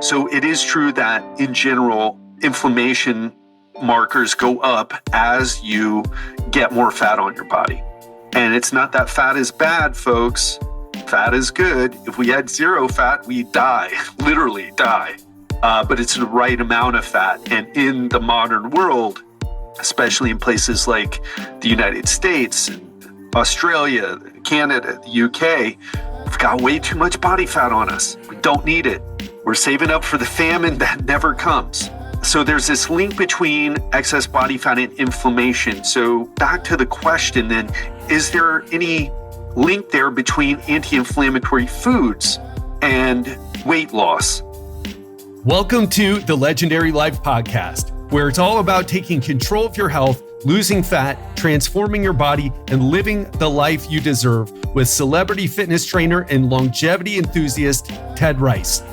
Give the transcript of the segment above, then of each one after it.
So it is true that in general, inflammation markers go up as you get more fat on your body. And it's not that fat is bad, folks. Fat is good. If we had zero fat, we die, literally die. But it's the right amount of fat. And in the modern world, especially in places like the United States, Australia, Canada, the UK, we've got way too much body fat on us. We don't need it. We're saving up for the famine that never comes. So there's this link between excess body fat and inflammation. So back to the question then, is there any link there between anti-inflammatory foods and weight loss? Welcome to the Legendary Life Podcast, where it's all about taking control of your health, losing fat, transforming your body, and living the life you deserve with celebrity fitness trainer and longevity enthusiast, Ted Rice.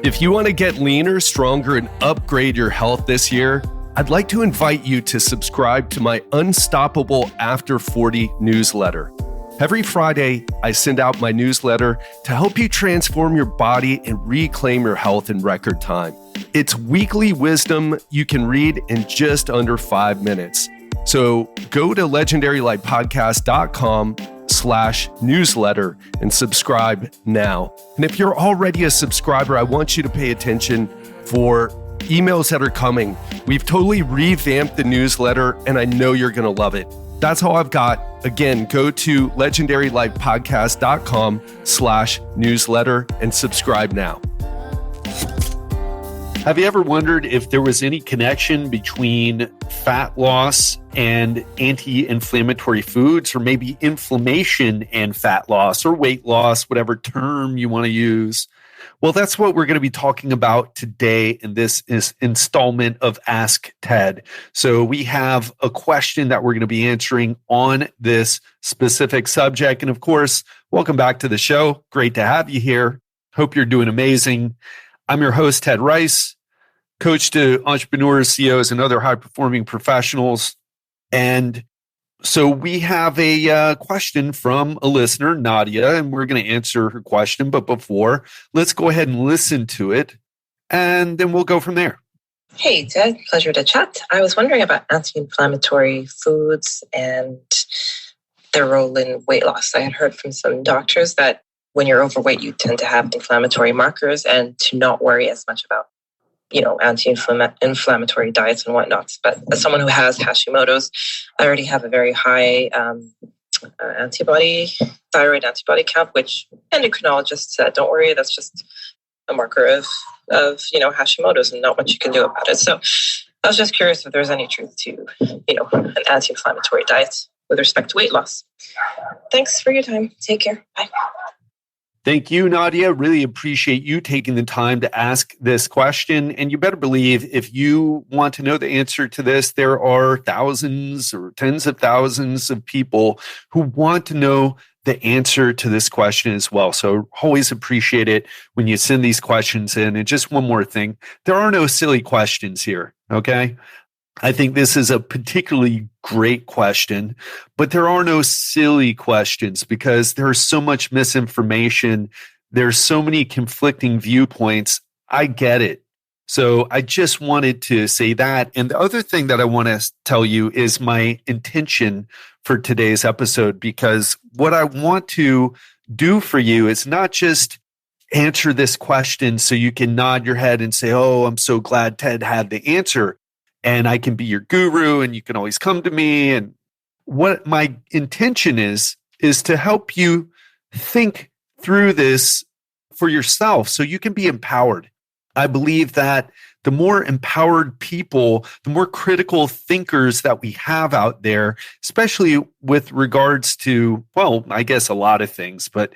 If you want to get leaner, stronger, and upgrade your health this year, I'd like to invite you to subscribe to my Unstoppable After 40 newsletter. Every Friday, I send out my newsletter to help you transform your body and reclaim your health in record time. It's weekly wisdom you can read in just under 5 minutes. So go to legendarylifepodcast.com/newsletter and subscribe now. And if you're already a subscriber, I want you to pay attention for emails that are coming. We've totally revamped the newsletter, and I know you're going to love it. That's all I've got. Again, go to legendarylifepodcast.com/newsletter and subscribe now. Have you ever wondered if there was any connection between fat loss and anti-inflammatory foods, or maybe inflammation and fat loss or weight loss, whatever term you want to use? Well, that's what we're going to be talking about today in this installment of Ask Ted. So we have a question that we're going to be answering on this specific subject. And of course, welcome back to the show. Great to have you here. Hope you're doing amazing. I'm your host, Ted Rice, coach to entrepreneurs, CEOs, and other high-performing professionals. And so we have a question from a listener, Nadia, and we're going to answer her question. But before, let's go ahead and listen to it, and then we'll go from there. Hey, Ted. Pleasure to chat. I was wondering about anti-inflammatory foods and their role in weight loss. I had heard from some doctors that when you're overweight, you tend to have inflammatory markers and to not worry as much about, anti-inflammatory diets and whatnot. But as someone who has Hashimoto's, I already have a very high thyroid antibody count, which endocrinologist said, don't worry, that's just a marker of Hashimoto's and not much you can do about it. So I was just curious if there's any truth to, an anti-inflammatory diet with respect to weight loss. Thanks for your time. Take care. Bye. Thank you, Nadia. Really appreciate you taking the time to ask this question. And you better believe if you want to know the answer to this, there are thousands or tens of thousands of people who want to know the answer to this question as well. So always appreciate it when you send these questions in. And just one more thing, there are no silly questions here, okay? I think this is a particularly great question, but there are no silly questions because there's so much misinformation. There's so many conflicting viewpoints. I get it. So I just wanted to say that. And the other thing that I want to tell you is my intention for today's episode, because what I want to do for you is not just answer this question so you can nod your head and say, oh, I'm so glad Ted had the answer. And I can be your guru and you can always come to me. And what my intention is to help you think through this for yourself so you can be empowered. I believe that the more empowered people, the more critical thinkers that we have out there, especially with regards to, well, I guess a lot of things, but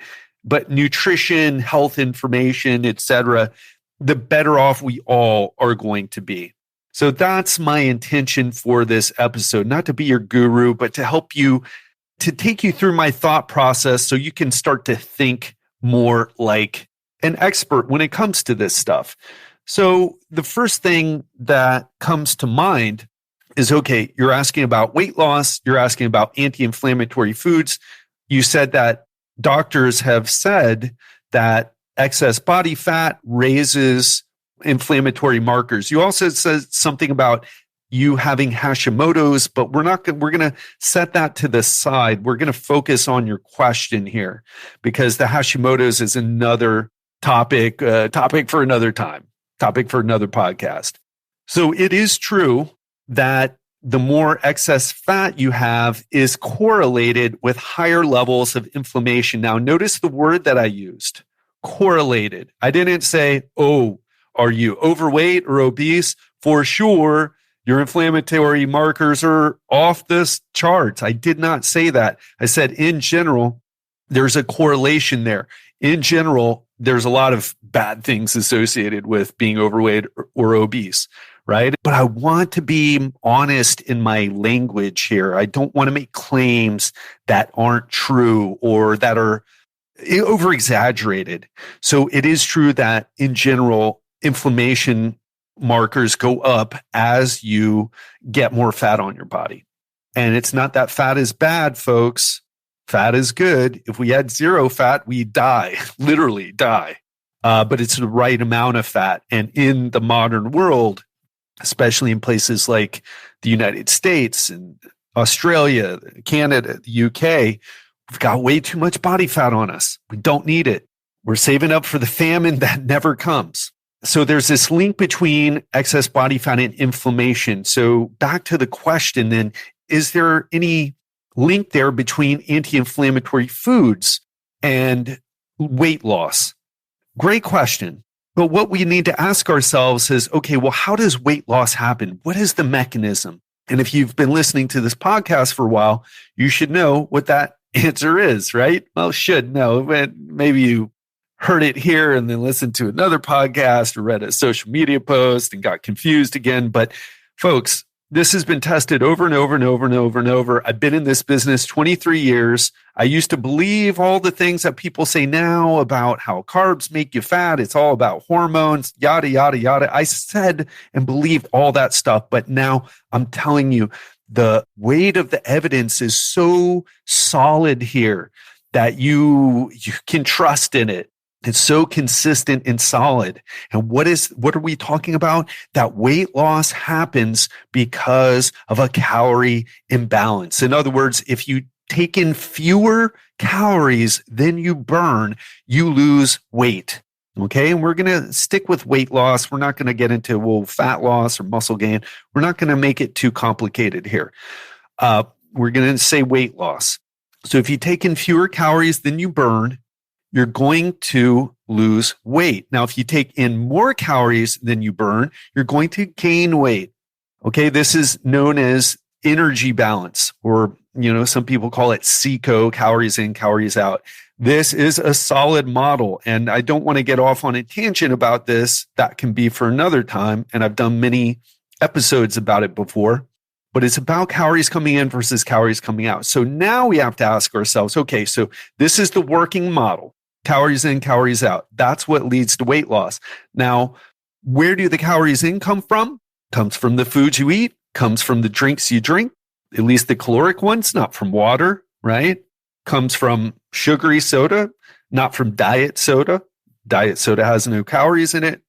nutrition, health information, etc., the better off we all are going to be. So that's my intention for this episode, not to be your guru, but to help you, to take you through my thought process so you can start to think more like an expert when it comes to this stuff. So the first thing that comes to mind is, okay, you're asking about weight loss, you're asking about anti-inflammatory foods. You said that doctors have said that excess body fat raises inflammatory markers. You also said something about you having Hashimoto's, but we're going to set that to the side. We're going to focus on your question here because the Hashimoto's is another topic for another time, topic for another podcast. So it is true that the more excess fat you have is correlated with higher levels of inflammation. Now, notice the word that I used, correlated. I didn't say, oh, are you overweight or obese? For sure, your inflammatory markers are off the charts. I did not say that. I said, in general, there's a correlation there. In general, there's a lot of bad things associated with being overweight or obese, right? But I want to be honest in my language here. I don't want to make claims that aren't true or that are over-exaggerated. So it is true that in general, inflammation markers go up as you get more fat on your body. And it's not that fat is bad, folks. Fat is good. If we had zero fat, we die, literally die. But it's the right amount of fat. And in the modern world, especially in places like the United States and Australia, Canada, the UK, we've got way too much body fat on us. We don't need it. We're saving up for the famine that never comes. So there's this link between excess body fat and inflammation. So back to the question then, is there any link there between anti-inflammatory foods and weight loss? Great question. But what we need to ask ourselves is, okay, well, how does weight loss happen? What is the mechanism? And if you've been listening to this podcast for a while, you should know what that answer is, right? Well, should know. Maybe you heard it here and then listened to another podcast or read a social media post and got confused again. But folks, this has been tested over and over and over and over and over. I've been in this business 23 years. I used to believe all the things that people say now about how carbs make you fat. It's all about hormones, yada, yada, yada. I said and believed all that stuff. But now I'm telling you, the weight of the evidence is so solid here that you can trust in it. It's so consistent and solid. And what are we talking about? That weight loss happens because of a calorie imbalance. In other words, if you take in fewer calories than you burn, you lose weight. Okay. And we're going to stick with weight loss. We're not going to get into, fat loss or muscle gain. We're not going to make it too complicated here. We're going to say weight loss. So if you take in fewer calories than you burn, you're going to lose weight. Now, if you take in more calories than you burn, you're going to gain weight. Okay, this is known as energy balance, or some people call it CICO, calories in, calories out. This is a solid model, and I don't want to get off on a tangent about this. That can be for another time, and I've done many episodes about it before. But it's about calories coming in versus calories coming out. So now we have to ask ourselves, okay, so this is the working model. Calories in, calories out. That's what leads to weight loss. Now, where do the calories in come from? Comes from the foods you eat, comes from the drinks you drink, at least the caloric ones, not from water, right? Comes from sugary soda, not from diet soda. Diet soda has no calories in it.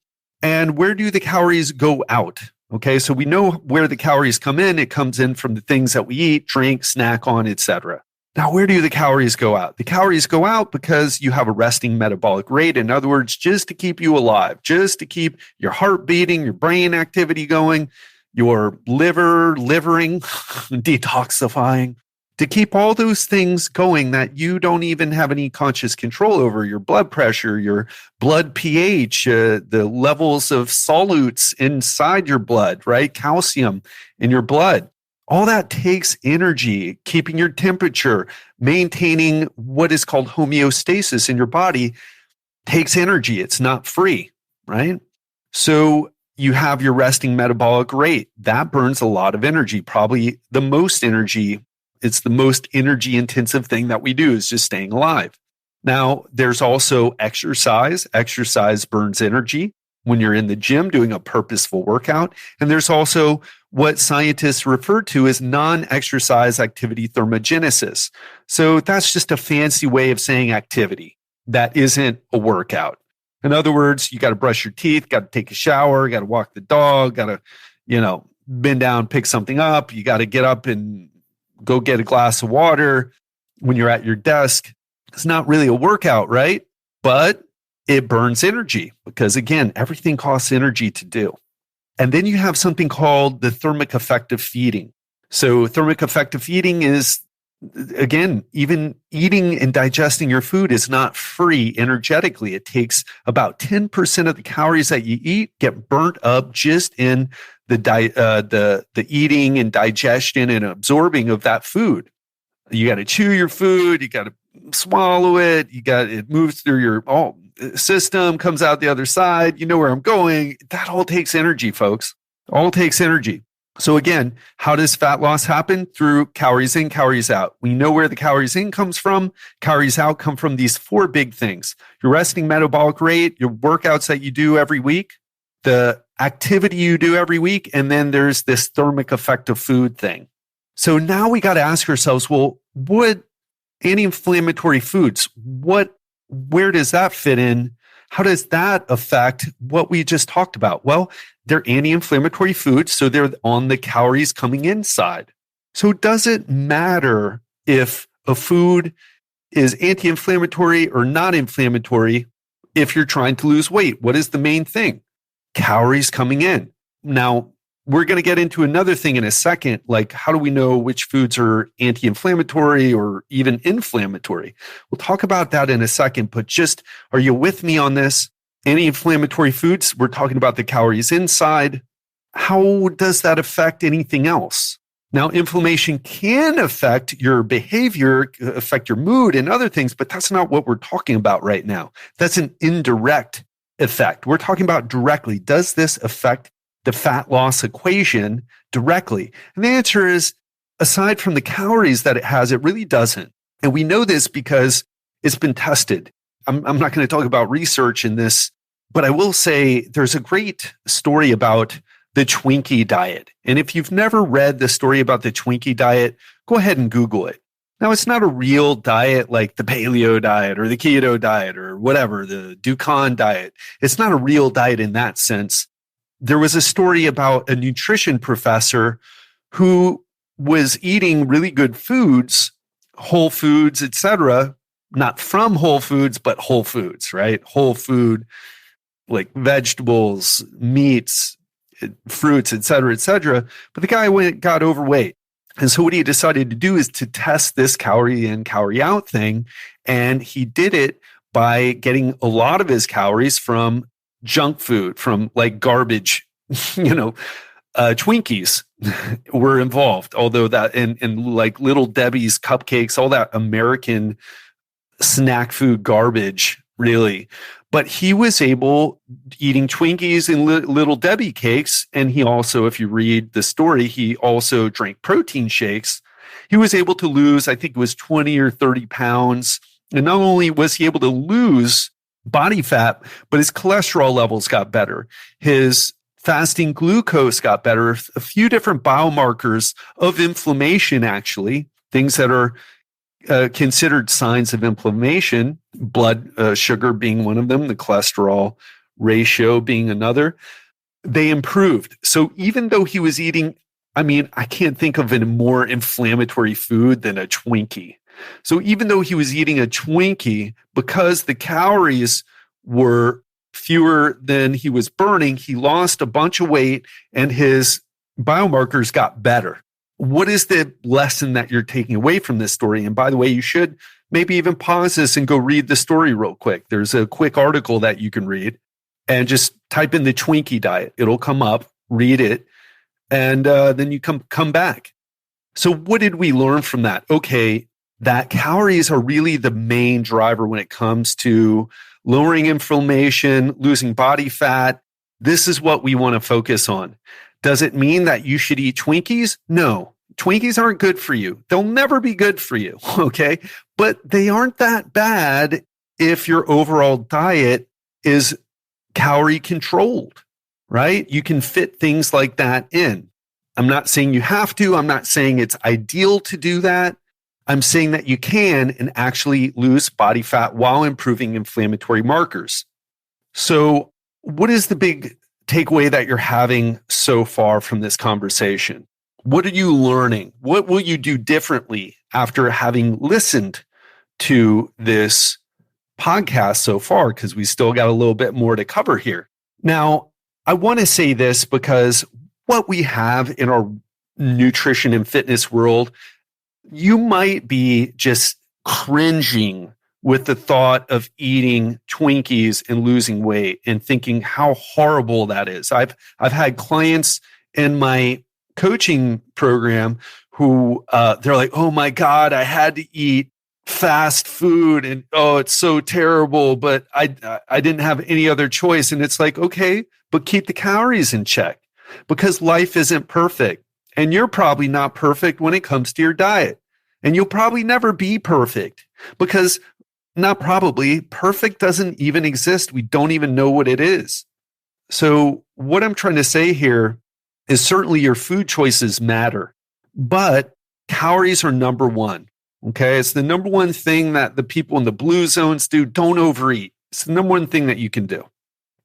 And where do the calories go out? Okay, so we know where the calories come in. It comes in from the things that we eat, drink, snack on, etc. Now, where do the calories go out? The calories go out because you have a resting metabolic rate. In other words, just to keep you alive, just to keep your heart beating, your brain activity going, your livering, detoxifying, to keep all those things going that you don't even have any conscious control over, your blood pressure, your blood pH, the levels of solutes inside your blood, right? Calcium in your blood. All that takes energy, keeping your temperature, maintaining what is called homeostasis in your body takes energy. It's not free, right? So you have your resting metabolic rate. That burns a lot of energy, probably the most energy. It's the most energy intensive thing that we do is just staying alive. Now, there's also exercise. Exercise burns energy when you're in the gym doing a purposeful workout. And there's also what scientists refer to as non-exercise activity thermogenesis. So that's just a fancy way of saying activity that isn't a workout. In other words, you got to brush your teeth, got to take a shower, got to walk the dog, got to, bend down, pick something up. You got to get up and go get a glass of water when you're at your desk. It's not really a workout, right? But it burns energy because, again, everything costs energy to do. And then you have something called the thermic effect of feeding. So thermic effect of feeding is, again, even eating and digesting your food is not free energetically. It takes about 10% of the calories that you eat get burnt up just in the eating and digestion and absorbing of that food. You got to chew your food. You got to swallow it. It moves through your system, comes out the other side. You know where I'm going. That all takes energy, folks. All takes energy. So again, how does fat loss happen? Through calories in, calories out. We know where the calories in comes from. Calories out come from these 4 big things: your resting metabolic rate, your workouts that you do every week, the activity you do every week, and then there's this thermic effect of food thing. So now we got to ask ourselves, well, what anti-inflammatory foods, where does that fit in? How does that affect what we just talked about? Well, they're anti-inflammatory foods, so they're on the calories coming inside. So does it matter if a food is anti-inflammatory or not inflammatory if you're trying to lose weight? What is the main thing? Calories coming in. Now, we're going to get into another thing in a second, like how do we know which foods are anti-inflammatory or even inflammatory? We'll talk about that in a second, but just, are you with me on this? Anti-inflammatory foods, we're talking about the calories inside. How does that affect anything else? Now, inflammation can affect your behavior, affect your mood and other things, but that's not what we're talking about right now. That's an indirect effect. We're talking about directly. Does this affect the fat loss equation directly? And the answer is, aside from the calories that it has, it really doesn't. And we know this because it's been tested. I'm not going to talk about research in this, but I will say there's a great story about the Twinkie diet. And if you've never read the story about the Twinkie diet, go ahead and Google it. Now, it's not a real diet like the paleo diet or the keto diet or whatever, the Dukan diet. It's not a real diet in that sense. There was a story about a nutrition professor who was eating really good foods, whole foods, etc., not from Whole Foods, but whole foods, right? Whole food, like vegetables, meats, fruits, etc., etc. But the guy got overweight. And so what he decided to do is to test this calorie in, calorie out thing. And he did it by getting a lot of his calories from junk food, from like garbage, Twinkies were involved. Although that, and like Little Debbie's cupcakes, all that American snack food garbage, really. But he was eating Twinkies and Little Debbie cakes. And he also, if you read the story, he also drank protein shakes. He was able to lose, I think it was 20 or 30 pounds. And not only was he able to lose body fat, but his cholesterol levels got better. His fasting glucose got better. A few different biomarkers of inflammation, actually, things that are considered signs of inflammation, blood sugar being one of them, the cholesterol ratio being another, they improved. So even though he was eating, I can't think of a more inflammatory food than a Twinkie. So even though he was eating a Twinkie, because the calories were fewer than he was burning, he lost a bunch of weight and his biomarkers got better. What is the lesson that you're taking away from this story? And by the way, you should maybe even pause this and go read the story real quick. There's a quick article that you can read and just type in the Twinkie diet. It'll come up, read it, and then you come back. So what did we learn from that? Okay, that calories are really the main driver when it comes to lowering inflammation, losing body fat. This is what we want to focus on. Does it mean that you should eat Twinkies? No, Twinkies aren't good for you. They'll never be good for you, okay? But they aren't that bad if your overall diet is calorie controlled, right? You can fit things like that in. I'm not saying you have to. I'm not saying it's ideal to do that. I'm saying that you can and actually lose body fat while improving inflammatory markers. So, what is the big takeaway that you're having so far from this conversation? What are you learning? What will you do differently after having listened to this podcast so far? Because we still got a little bit more to cover here. Now, I want to say this because what we have in our nutrition and fitness world, you might be just cringing with the thought of eating Twinkies and losing weight and thinking how horrible that is. I've had clients in my coaching program who they're like, oh my God, I had to eat fast food and oh, it's so terrible, but I didn't have any other choice. And it's like, okay, but keep the calories in check because life isn't perfect. And you're probably not perfect when it comes to your diet. And you'll probably never be perfect because not probably, perfect doesn't even exist. We don't even know what it is. So what I'm trying to say here is certainly your food choices matter, but calories are number one. Okay. It's the number one thing that the people in the blue zones do. Don't overeat. It's the number one thing that you can do.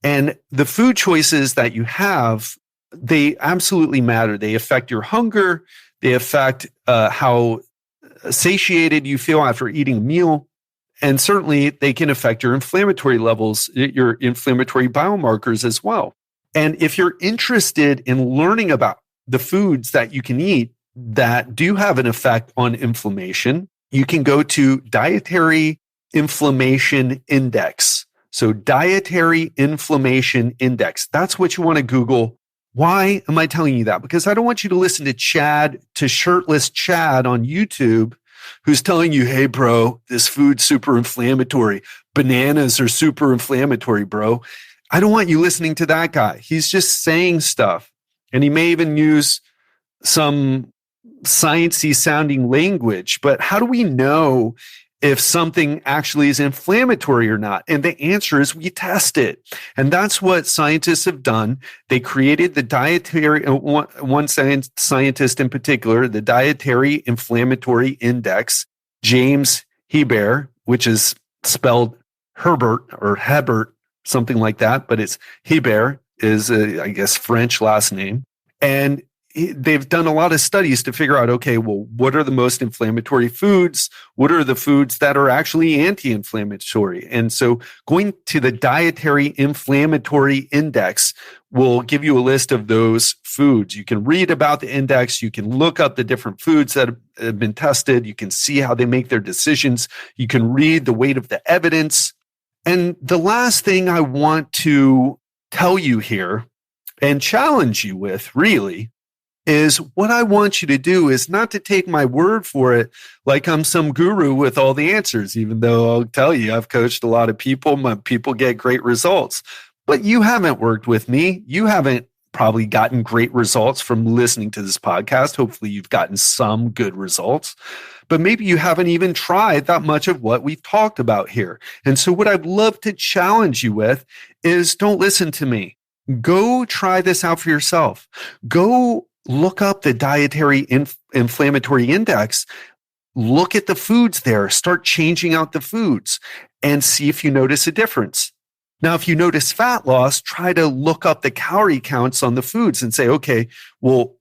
And the food choices that you have, they absolutely matter. They affect your hunger. They affect how satiated you feel after eating a meal. And certainly they can affect your inflammatory levels, your inflammatory biomarkers as well. And if you're interested in learning about the foods that you can eat that do have an effect on inflammation, you can go to Dietary Inflammation Index. So Dietary Inflammation Index. That's what you want to Google. Why am I telling you that? Because I don't want you to listen to shirtless Chad on YouTube who's telling you, hey, bro, this food's super inflammatory. Bananas are super inflammatory, bro. I don't want you listening to that guy. He's just saying stuff. And he may even use some sciencey sounding language. But how do we know if something actually is inflammatory or not? And the answer is we test it. And that's what scientists have done. They created the dietary, one scientist in particular, the Dietary Inflammatory Index, James Hebert, which is spelled Herbert or Hebert, something like that, but it's Hebert is, I guess, French last name. And they've done a lot of studies to figure out, okay, well, what are the most inflammatory foods? What are the foods that are actually anti-inflammatory? And so going to the Dietary Inflammatory Index will give you a list of those foods. You can read about the index. You can look up the different foods that have been tested. You can see how they make their decisions. You can read the weight of the evidence. And the last thing I want to tell you here and challenge you with, really, is what I want you to do is not to take my word for it like I'm some guru with all the answers, even though I'll tell you, I've coached a lot of people. My people get great results. But you haven't worked with me. You haven't probably gotten great results from listening to this podcast. Hopefully you've gotten some good results. But maybe you haven't even tried that much of what we've talked about here. And so what I'd love to challenge you with is don't listen to me. Go try this out for yourself. Go look up the Dietary Inflammatory Index. Look at the foods there. Start changing out the foods and see if you notice a difference. Now, if you notice fat loss, try to look up the calorie counts on the foods and say, okay, well,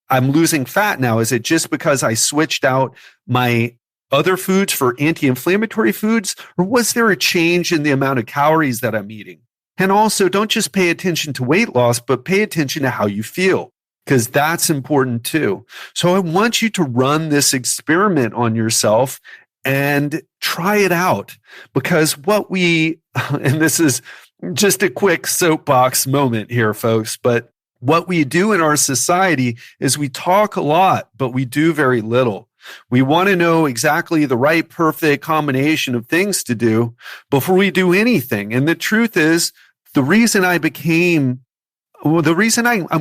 I'm losing fat now. Is it just because I switched out my other foods for anti-inflammatory foods? Or was there a change in the amount of calories that I'm eating? And also, don't just pay attention to weight loss, but pay attention to how you feel, because that's important too. So I want you to run this experiment on yourself and try it out, because and this is just a quick soapbox moment here, folks, but what we do in our society is we talk a lot, but we do very little. We want to know exactly the right, perfect combination of things to do before we do anything. And the truth is, the reason I'm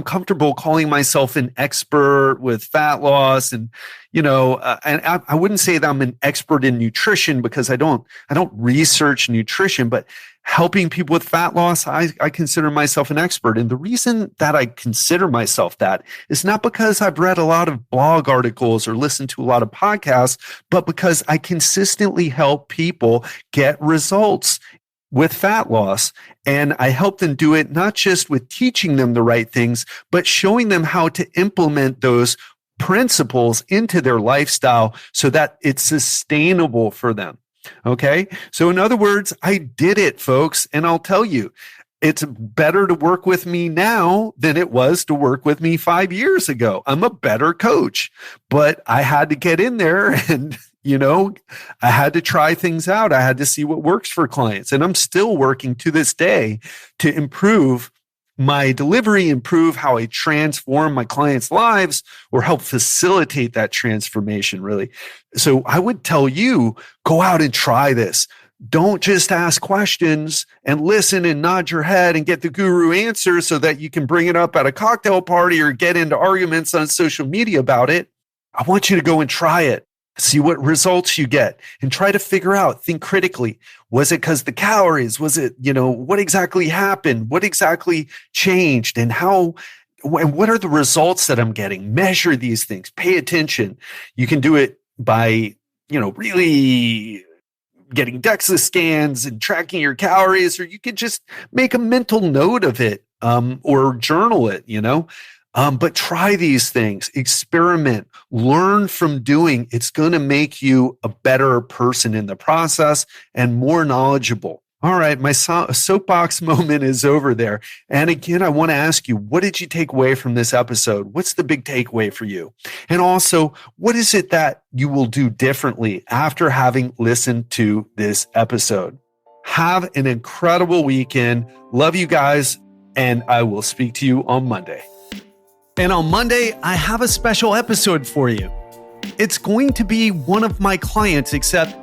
comfortable calling myself an expert with fat loss, and and I wouldn't say that I'm an expert in nutrition because I don't research nutrition, but helping people with fat loss, I consider myself an expert. And the reason that I consider myself that is not because I've read a lot of blog articles or listened to a lot of podcasts, but because I consistently help people get results with fat loss. And I help them do it not just with teaching them the right things, but showing them how to implement those principles into their lifestyle so that it's sustainable for them. Okay. So in other words, I did it, folks. And I'll tell you, it's better to work with me now than it was to work with me 5 years ago. I'm a better coach, but I had to get in there and I had to try things out. I had to see what works for clients. And I'm still working to this day to improve my delivery, improve how I transform my clients' lives or help facilitate that transformation, really. So I would tell you, go out and try this. Don't just ask questions and listen and nod your head and get the guru answer so that you can bring it up at a cocktail party or get into arguments on social media about it. I want you to go and try it. See what results you get and try to figure out, think critically. Was it because the calories? Was it, what exactly happened? What exactly changed and how, and what are the results that I'm getting? Measure these things, pay attention. You can do it by, really getting DEXA scans and tracking your calories, or you could just make a mental note of it, or journal it, But try these things, experiment, learn from doing. It's going to make you a better person in the process and more knowledgeable. All right, my soapbox moment is over there. And again, I want to ask you, what did you take away from this episode? What's the big takeaway for you? And also, what is it that you will do differently after having listened to this episode? Have an incredible weekend. Love you guys, and I will speak to you on Monday. And on Monday, I have a special episode for you. It's going to be one of my clients, except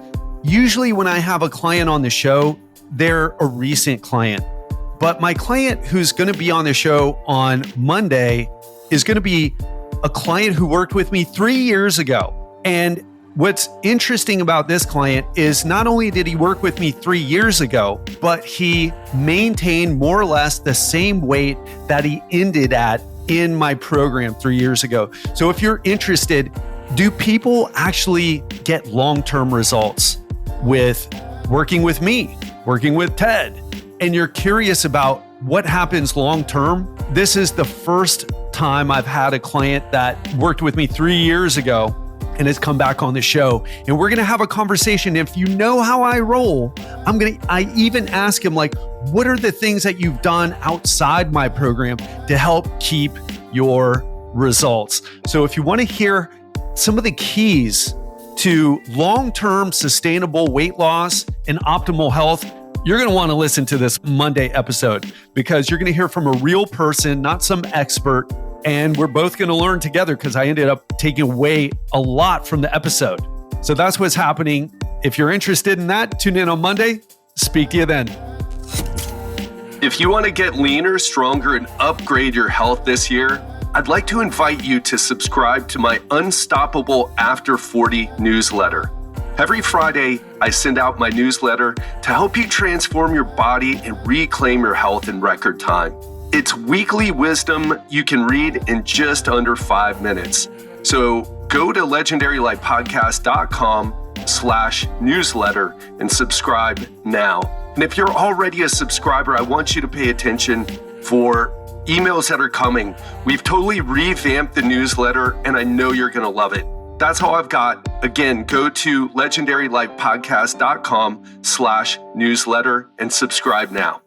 usually when I have a client on the show, they're a recent client. But my client who's going to be on the show on Monday is going to be a client who worked with me 3 years ago. And what's interesting about this client is not only did he work with me 3 years ago, but he maintained more or less the same weight that he ended at in my program 3 years ago. So if you're interested, do people actually get long-term results with working with me, working with Ted, and you're curious about what happens long-term? This is the first time I've had a client that worked with me 3 years ago and has come back on the show. And we're going to have a conversation. If you know how I roll, I even ask him, what are the things that you've done outside my program to help keep your results? So if you want to hear some of the keys to long-term sustainable weight loss and optimal health, you're going to want to listen to this Monday episode because you're going to hear from a real person, not some expert. And we're both going to learn together because I ended up taking away a lot from the episode. So that's what's happening. If you're interested in that, tune in on Monday. Speak to you then. If you want to get leaner, stronger, and upgrade your health this year, I'd like to invite you to subscribe to my Unstoppable After 40 newsletter. Every Friday, I send out my newsletter to help you transform your body and reclaim your health in record time. It's weekly wisdom you can read in just under 5 minutes. So go to legendarylifepodcast.com/newsletter and subscribe now. And if you're already a subscriber, I want you to pay attention for emails that are coming. We've totally revamped the newsletter and I know you're going to love it. That's all I've got. Again, go to legendarylifepodcast.com/newsletter and subscribe now.